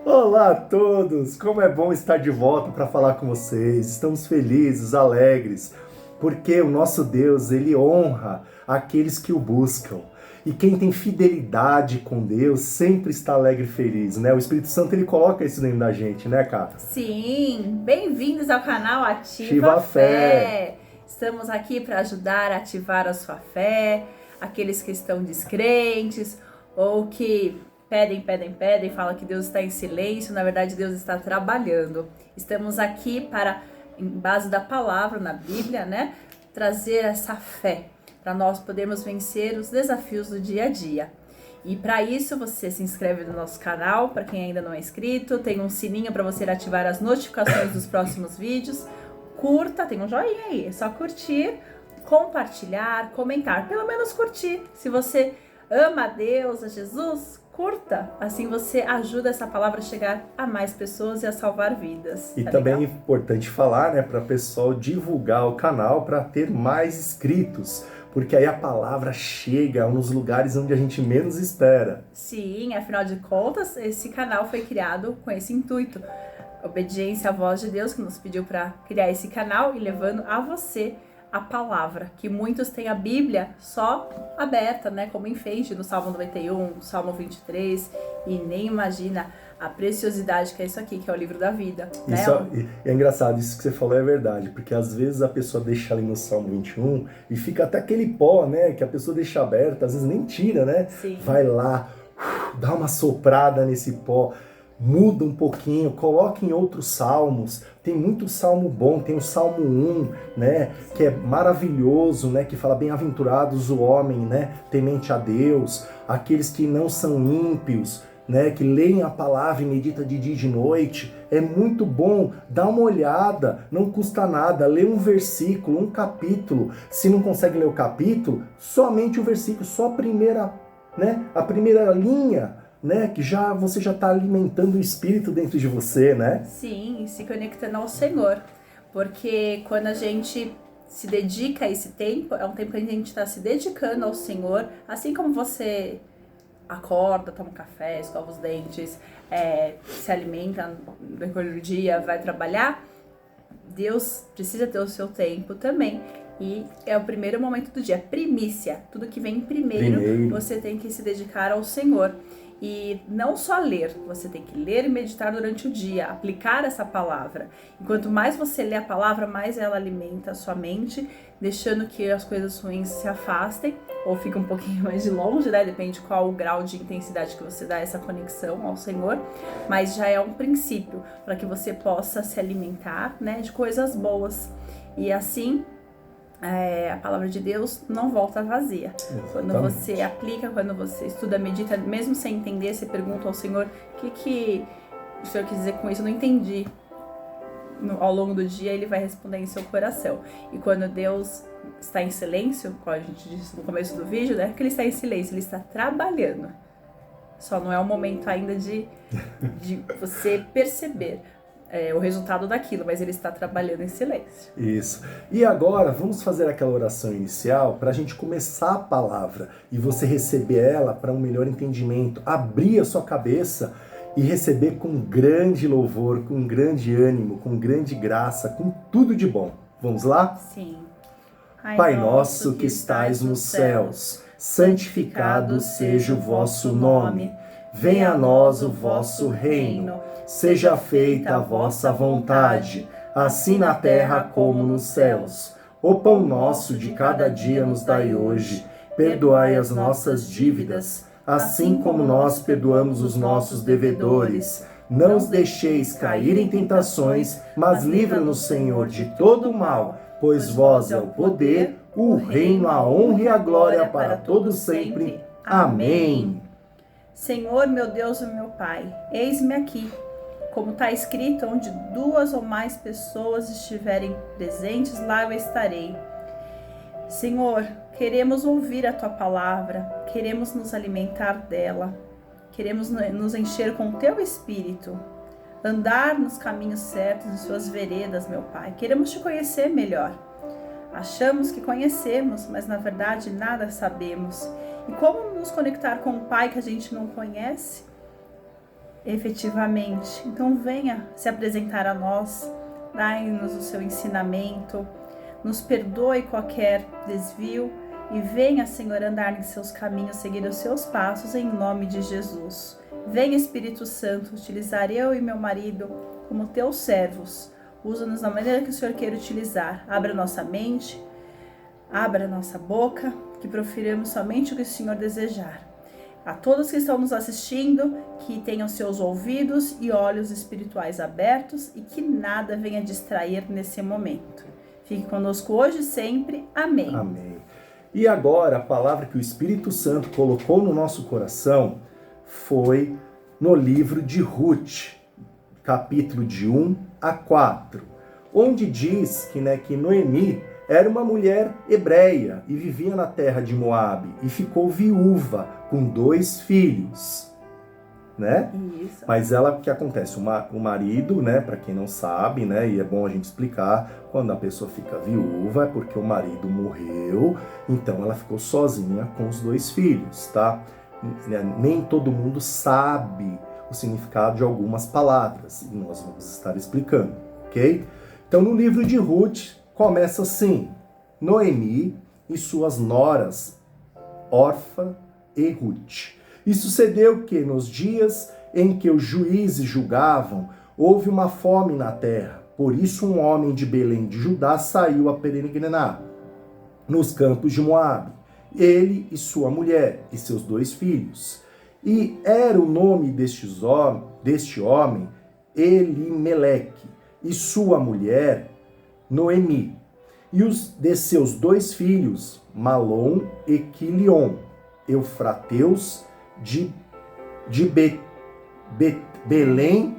Olá a todos! Como é bom estar de volta para falar com vocês. Estamos felizes, alegres, porque o nosso Deus, ele honra aqueles que o buscam. E quem tem fidelidade com Deus sempre está alegre e feliz, né? O Espírito Santo, ele coloca isso dentro da gente, né, Cata? Sim, bem-vindos ao canal Ativa Ativa a a fé! Fé. Estamos aqui para ajudar a ativar a sua fé, aqueles que estão descrentes ou que pedem, falam que Deus está em silêncio, na verdade Deus está trabalhando. Estamos aqui para, em base da palavra na Bíblia, né, trazer essa fé para nós podermos vencer os desafios do dia a dia. E para isso você se inscreve no nosso canal, para quem ainda não é inscrito, tem um sininho para você ativar as notificações dos próximos vídeos. Curta, tem um joinha aí, é só curtir, compartilhar, comentar, pelo menos curtir. Se você ama a Deus, a Jesus, curta, assim você ajuda essa palavra a chegar a mais pessoas e a salvar vidas. E Tá também é legal? importante falar, né, para o pessoal divulgar o canal para ter mais inscritos, porque aí a palavra chega nos lugares onde a gente menos espera. Sim, afinal de contas, esse canal foi criado com esse intuito. Obediência à voz de Deus, que nos pediu para criar esse canal e levando a você a palavra, que muitos têm a Bíblia só aberta, né, como enfeite no Salmo 91, Salmo 23, e nem imagina a preciosidade que é isso aqui, que é o livro da vida, né? Isso é engraçado, isso que você falou é verdade, porque às vezes a pessoa deixa ali no Salmo 21 e fica até aquele pó, né, que a pessoa deixa aberto, às vezes nem tira, né? Sim. Vai lá, dá uma soprada nesse pó, muda um pouquinho, coloca em outros salmos. Tem muito salmo bom, tem o Salmo 1, né, que é maravilhoso, né, que fala bem-aventurados o homem, né, temente a Deus, aqueles que não são ímpios, né, que leem a palavra e medita de dia e de noite. É muito bom, dá uma olhada, não custa nada, lê um versículo, um capítulo. Se não consegue ler o capítulo, somente o versículo, só a primeira, né, a primeira linha, né, que você já está alimentando o Espírito dentro de você, né? Sim, e se conectando ao Senhor, porque quando a gente se dedica a esse tempo, é um tempo que a gente está se dedicando ao Senhor, assim como você acorda, toma um café, escova os dentes, se alimenta no decorrer do dia, vai trabalhar, Deus precisa ter o seu tempo também. E é o primeiro momento do dia, primícia. Tudo que vem primeiro, você tem que se dedicar ao Senhor. E não só ler, você tem que ler e meditar durante o dia, aplicar essa palavra. E quanto mais você lê a palavra, mais ela alimenta a sua mente, deixando que as coisas ruins se afastem, ou fiquem um pouquinho mais de longe, né? Depende qual o grau de intensidade que você dá essa conexão ao Senhor. Mas já é um princípio para que você possa se alimentar, né, de coisas boas. E assim, a palavra de Deus não volta vazia. Exatamente. Quando você aplica, quando você estuda, medita, mesmo sem entender, você pergunta ao Senhor o que o Senhor quis dizer com isso, eu não entendi. Ao longo do dia ele vai responder em seu coração. E quando Deus está em silêncio, como a gente disse no começo do vídeo, não é que ele está em silêncio, ele está trabalhando. Só não é o momento ainda de você perceber o resultado daquilo, mas ele está trabalhando em silêncio. Isso. E agora vamos fazer aquela oração inicial para a gente começar a palavra e você receber ela para um melhor entendimento, abrir a sua cabeça e receber com grande louvor, com grande ânimo, com grande graça, com tudo de bom. Vamos lá? Sim. Pai nosso que estais nos céus, santificado seja o vosso nome. Venha a nós o vosso reino. Seja feita a vossa vontade, assim na terra como nos céus. O pão nosso de cada dia nos dai hoje. Perdoai as nossas dívidas, assim como nós perdoamos os nossos devedores. Não os deixeis cair em tentações, mas livra-nos, Senhor, de todo o mal, pois vós é o poder, o reino, a honra e a glória para todos sempre. Amém. Senhor, meu Deus e meu Pai, eis-me aqui. Como está escrito, onde duas ou mais pessoas estiverem presentes, lá eu estarei. Senhor, queremos ouvir a Tua palavra, queremos nos alimentar dela, queremos nos encher com o Teu Espírito, andar nos caminhos certos, em Suas veredas, meu Pai. Queremos Te conhecer melhor. Achamos que conhecemos, mas na verdade nada sabemos. E como nos conectar com um Pai que a gente não conhece? efetivamente. Então venha se apresentar a nós, dai-nos o seu ensinamento, nos perdoe qualquer desvio e venha, Senhor, andar em seus caminhos, seguir os seus passos, em nome de Jesus. Venha, Espírito Santo, utilizar eu e meu marido como teus servos. Usa-nos da maneira que o Senhor queira utilizar. Abra nossa mente, abra nossa boca, que profiramos somente o que o Senhor desejar. A todos que estão nos assistindo, que tenham seus ouvidos e olhos espirituais abertos e que nada venha distrair nesse momento. Fique conosco hoje e sempre. Amém. Amém. E agora, a palavra que o Espírito Santo colocou no nosso coração foi no livro de Ruth, capítulo de 1 a 4, onde diz que Noemi era uma mulher hebreia e vivia na terra de Moabe e ficou viúva com 2 filhos, né? Isso. Mas ela, o que acontece? O marido, né, para quem não sabe, né, e é bom a gente explicar, quando a pessoa fica viúva é porque o marido morreu, então ela ficou sozinha com os 2 filhos, tá? Nem todo mundo sabe o significado de algumas palavras, e nós vamos estar explicando, ok? Então, no livro de Ruth, começa assim: Noemi e suas noras, Orfa e Ruth. E sucedeu que, nos dias em que os juízes julgavam, houve uma fome na terra. Por isso um homem de Belém de Judá saiu a peregrinar nos campos de Moabe, ele e sua mulher e seus 2 filhos. E era o nome deste homem Elimeleque, e sua mulher Noemi, e os de seus 2 filhos, Malom e Quilion, eufrateus de Belém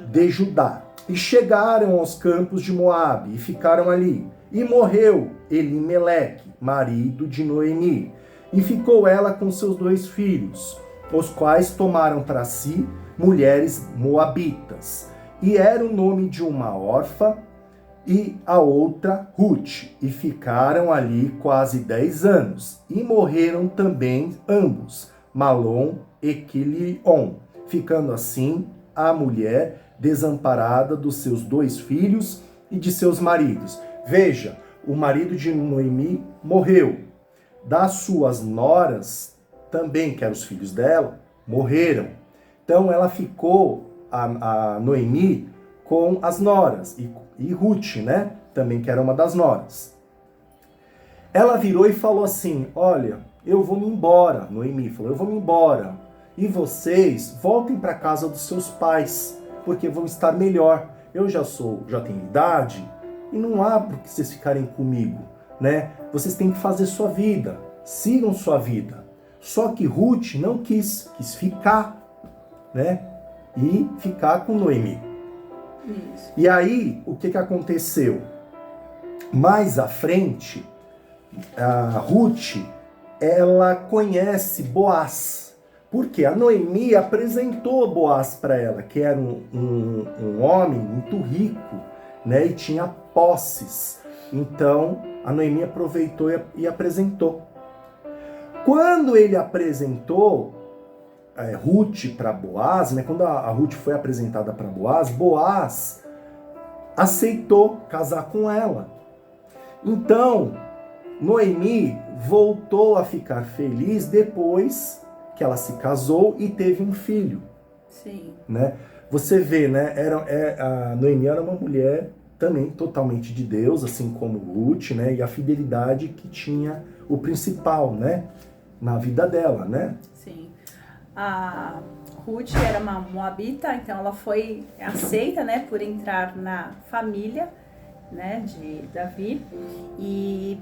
de Judá. E chegaram aos campos de Moabe e ficaram ali. E morreu Elimeleque, marido de Noemi, e ficou ela com seus 2 filhos, os quais tomaram para si mulheres moabitas. E era o nome de uma órfã e a outra Ruth, e ficaram ali quase 10 anos, e morreram também ambos, Malom e Quilion, ficando assim a mulher desamparada dos seus 2 filhos e de seus maridos. Veja, o marido de Noemi morreu, das suas noras também, que eram os filhos dela, morreram. Então ela ficou, a Noemi, com as noras, e Ruth, né, também que era uma das noras. Ela virou e falou assim: olha, eu vou me embora. Noemi falou: eu vou me embora. E vocês voltem para casa dos seus pais, porque vão estar melhor. Eu já tenho idade e não há por que vocês ficarem comigo, né? Vocês têm que fazer sua vida, sigam sua vida. Só que Ruth não quis ficar, né? E ficar com Noemi. Isso. E aí, o que aconteceu? Mais à frente, a Ruth, ela conhece Boaz, porque a Noemi apresentou Boaz para ela, que era um homem muito rico, né, e tinha posses. Então, a Noemi aproveitou e apresentou. Quando ele apresentou Ruth para Boaz, né, quando a Ruth foi apresentada para Boaz, Boaz aceitou casar com ela. Então, Noemi voltou a ficar feliz depois que ela se casou e teve um filho. Sim. Né? Você vê, né? A Noemi era uma mulher também totalmente de Deus, assim como Ruth, né? E a fidelidade que tinha o principal, né? Na vida dela, né? Sim. A Ruth era uma moabita, então ela foi aceita, né? Por entrar na família, né? De Davi. E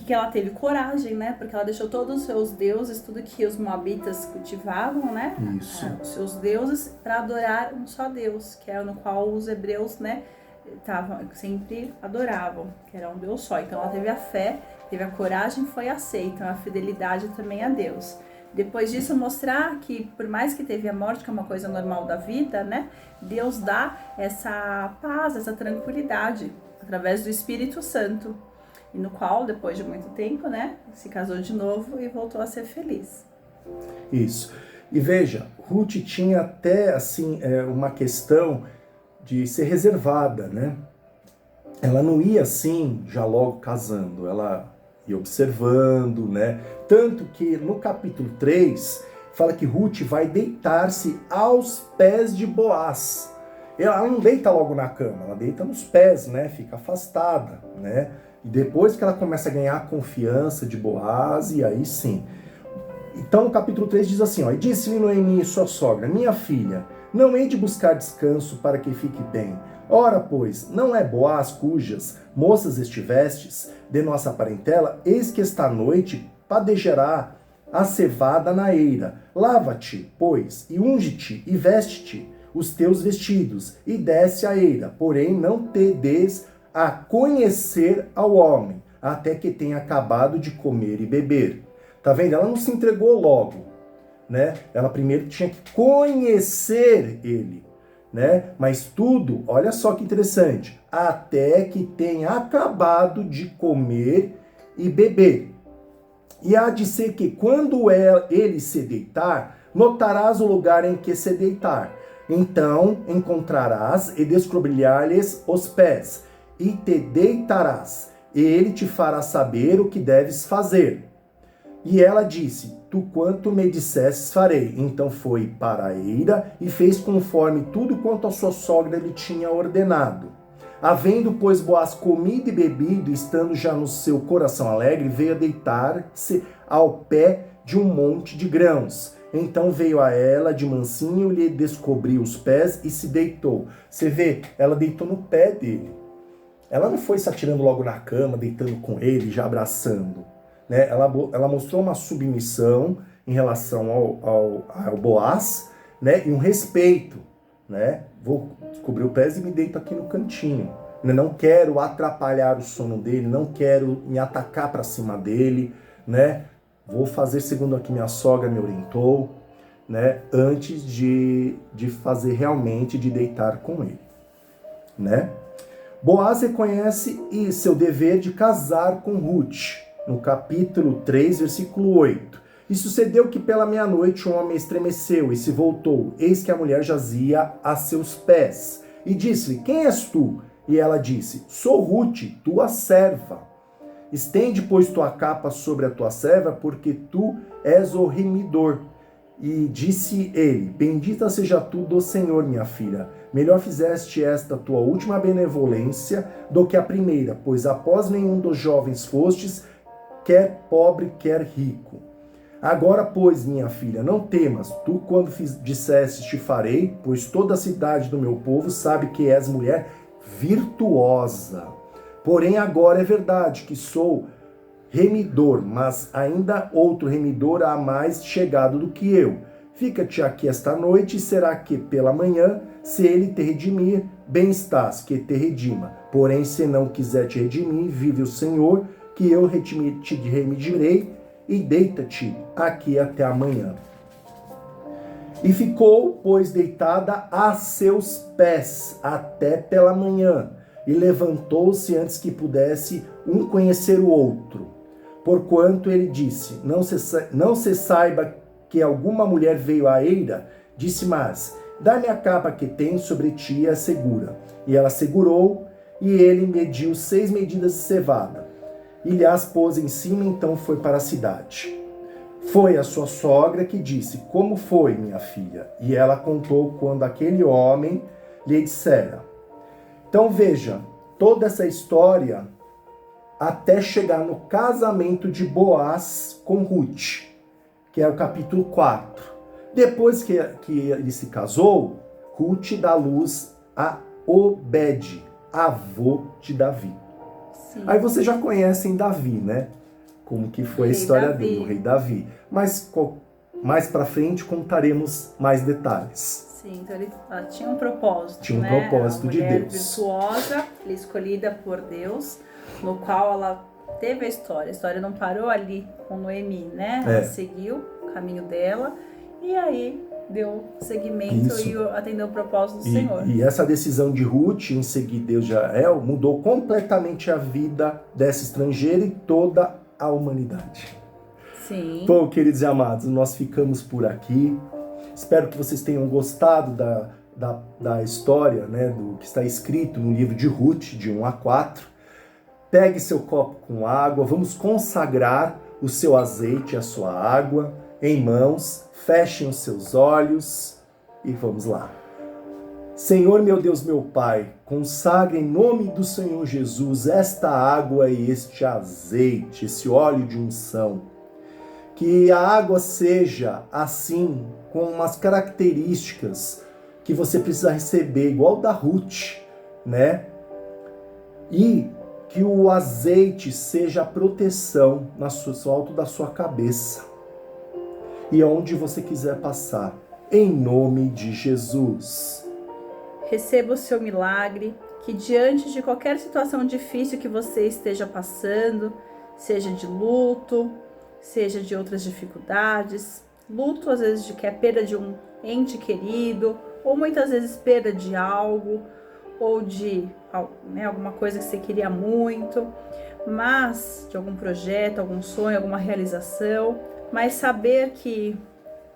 que ela teve coragem, né? Porque ela deixou todos os seus deuses, tudo que os moabitas cultivavam, né? Isso. Os seus deuses, para adorar um só Deus, que é no qual os hebreus, né? Sempre adoravam, que era um Deus só. Então ela teve a fé, teve a coragem, foi aceita, a fidelidade também a Deus. Depois disso, mostrar que por mais que teve a morte, que é uma coisa normal da vida, né? Deus dá essa paz, essa tranquilidade através do Espírito Santo. E no qual, depois de muito tempo, né, se casou de novo e voltou a ser feliz. Isso. E veja, Ruth tinha até assim uma questão de ser reservada, né? Ela não ia assim, já logo casando, ela ia observando, né? Tanto que no capítulo 3, fala que Ruth vai deitar-se aos pés de Boaz. Ela não deita logo na cama, ela deita nos pés, né? Fica afastada, né? E depois que ela começa a ganhar a confiança de Boaz, e aí sim. Então o capítulo 3 diz assim, ó, e disse-lhe Noemi, sua sogra, minha filha, não hei de buscar descanso para que fique bem. Ora, pois, não é Boaz cujas moças estivestes de nossa parentela, eis que esta noite padejará a cevada na eira. Lava-te, pois, e unge-te, e veste-te os teus vestidos, e desce a eira, porém não te des a conhecer ao homem, até que tenha acabado de comer e beber. Tá vendo? Ela não se entregou logo, né? Ela primeiro tinha que conhecer ele, né? Mas tudo, olha só que interessante, até que tenha acabado de comer e beber. E há de ser que quando ele se deitar, notarás o lugar em que se deitar. Então encontrarás e descobrirás-lhes os pés, e te deitarás. Ele te fará saber o que deves fazer. E ela disse, tu quanto me dissesses farei. Então foi para a eira e fez conforme tudo quanto a sua sogra lhe tinha ordenado. Havendo, pois, Boaz comido e bebido, estando já no seu coração alegre, veio a deitar-se ao pé de um monte de grãos. Então veio a ela de mansinho, lhe descobriu os pés e se deitou. Você vê, ela deitou no pé dele. Ela não foi se atirando logo na cama, deitando com ele, já abraçando. Né? Ela mostrou uma submissão em relação ao Boaz, né? E um respeito. Né? Vou descobrir o pés e me deito aqui no cantinho. Eu não quero atrapalhar o sono dele, não quero me atacar para cima dele. Né? Vou fazer segundo aqui minha sogra me orientou, né? Antes de fazer realmente, de deitar com ele. Né? Boaz reconhece seu dever de casar com Ruth. No capítulo 3, versículo 8. E sucedeu que pela meia-noite o homem estremeceu e se voltou. Eis que a mulher jazia a seus pés. E disse-lhe, quem és tu? E ela disse, sou Ruth, tua serva. Estende, pois, tua capa sobre a tua serva, porque tu és o remidor. E disse ele, bendita seja tu do Senhor, minha filha. Melhor fizeste esta tua última benevolência do que a primeira, pois após nenhum dos jovens fostes, quer pobre, quer rico. Agora, pois, minha filha, não temas, tu quando disseste te farei, pois toda a cidade do meu povo sabe que és mulher virtuosa. Porém, agora é verdade que sou remidor, mas ainda outro remidor há mais chegado do que eu. Fica-te aqui esta noite, e será que pela manhã, se ele te redimir, bem estás, que te redima. Porém, se não quiser te redimir, vive o Senhor, que eu te remidirei, e deita-te aqui até amanhã. E ficou, pois, deitada a seus pés até pela manhã, e levantou-se antes que pudesse um conhecer o outro. Porquanto ele disse, não se saiba que alguma mulher veio à eira, disse, mas, dá-me a capa que tens sobre ti e a segura. E ela segurou, e ele mediu 6 medidas de cevada. E lhe as pôs em cima, então foi para a cidade. Foi a sua sogra que disse, como foi, minha filha? E ela contou quando aquele homem lhe dissera. Então veja, toda essa história até chegar no casamento de Boaz com Ruth, que é o capítulo 4. Depois que ele se casou, Ruth dá luz a Obed, avô de Davi. Sim. Aí vocês já conhecem Davi, né? Como que foi a história dele, o rei Davi. Mas mais pra frente contaremos mais detalhes. Sim, então ele tinha um propósito, Tinha um propósito de Deus. Virtuosa, escolhida por Deus, no qual ela teve a história. A história não parou ali com Noemi, né? Ela seguiu o caminho dela e aí deu seguimento e atendeu o propósito do Senhor. E essa decisão de Ruth em seguir Deus de Israel mudou completamente a vida dessa estrangeira e toda a humanidade. Sim. Bom, queridos e amados, nós ficamos por aqui. Espero que vocês tenham gostado da história, né, do que está escrito no livro de Ruth, de 1 a 4. Pegue seu copo com água, vamos consagrar o seu azeite, a sua água em mãos, fechem os seus olhos e vamos lá. Senhor, meu Deus, meu Pai, consagre em nome do Senhor Jesus esta água e este azeite, esse óleo de unção. Que a água seja assim, com umas características que você precisa receber, igual da Ruth, né? E que o azeite seja a proteção no alto da sua cabeça e aonde você quiser passar, em nome de Jesus. Receba o seu milagre, que diante de qualquer situação difícil que você esteja passando, seja de luto, seja de outras dificuldades, luto às vezes de que é perda de um ente querido, ou muitas vezes perda de algo, ou de alguma coisa que você queria muito, mas de algum projeto, algum sonho, alguma realização, mas saber que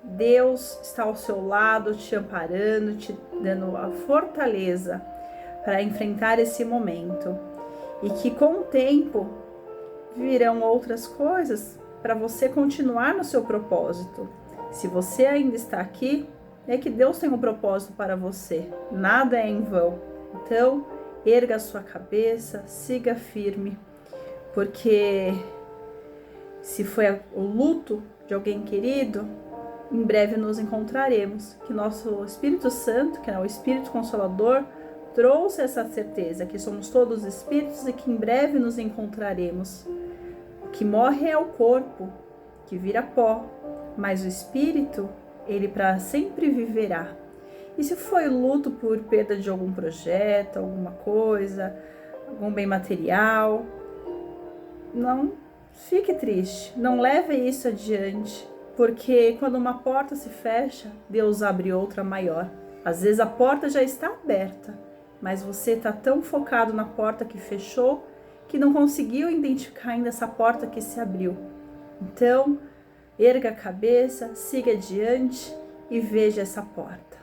Deus está ao seu lado, te amparando, te dando a fortaleza para enfrentar esse momento. E que com o tempo virão outras coisas para você continuar no seu propósito. Se você ainda está aqui, é que Deus tem um propósito para você. Nada é em vão. Então, erga a sua cabeça, siga firme, porque se foi o luto de alguém querido, em breve nos encontraremos. Que nosso Espírito Santo, que é o Espírito Consolador, trouxe essa certeza que somos todos espíritos e que em breve nos encontraremos. O que morre é o corpo, que vira pó, mas o espírito, ele para sempre viverá. E se foi luto por perda de algum projeto, alguma coisa, algum bem material, não fique triste, não leve isso adiante, porque quando uma porta se fecha, Deus abre outra maior. Às vezes a porta já está aberta, mas você está tão focado na porta que fechou que não conseguiu identificar ainda essa porta que se abriu. Então, erga a cabeça, siga adiante e veja essa porta.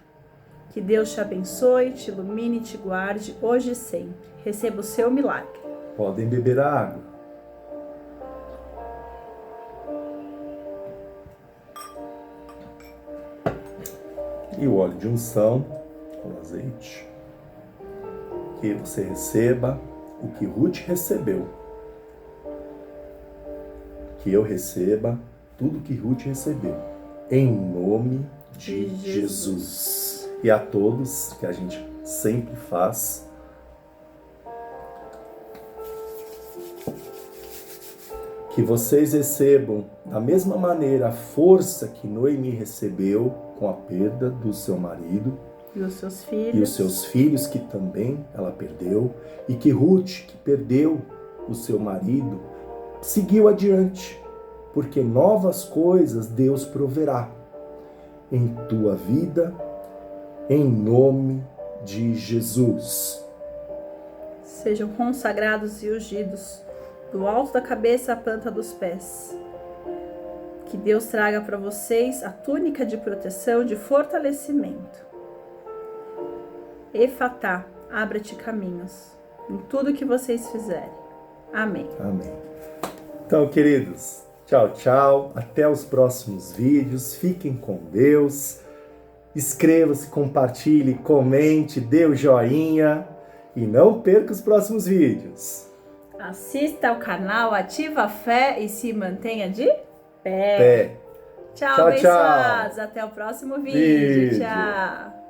Que Deus te abençoe, te ilumine e te guarde hoje e sempre. Receba o seu milagre. Podem beber a água. E o óleo de unção, o azeite. Que você receba o que Ruth recebeu. Que eu receba tudo que Ruth recebeu. Em nome de Jesus. E a todos, que a gente sempre faz, que vocês recebam da mesma maneira a força que Noemi recebeu com a perda do seu marido e os seus filhos, e os seus filhos que também ela perdeu, e que Ruth, que perdeu o seu marido, seguiu adiante, porque novas coisas Deus proverá em tua vida, em nome de Jesus. Sejam consagrados e ungidos do alto da cabeça à planta dos pés. Que Deus traga para vocês a túnica de proteção, de fortalecimento. Efatá, abra-te caminhos em tudo que vocês fizerem. Amém. Amém. Então, queridos, tchau, tchau. Até os próximos vídeos. Fiquem com Deus. Inscreva-se, compartilhe, comente, dê o joinha e não perca os próximos vídeos. Assista ao canal, ativa a fé e se mantenha de pé. Tchau, abençoados. Até o próximo vídeo. Tchau.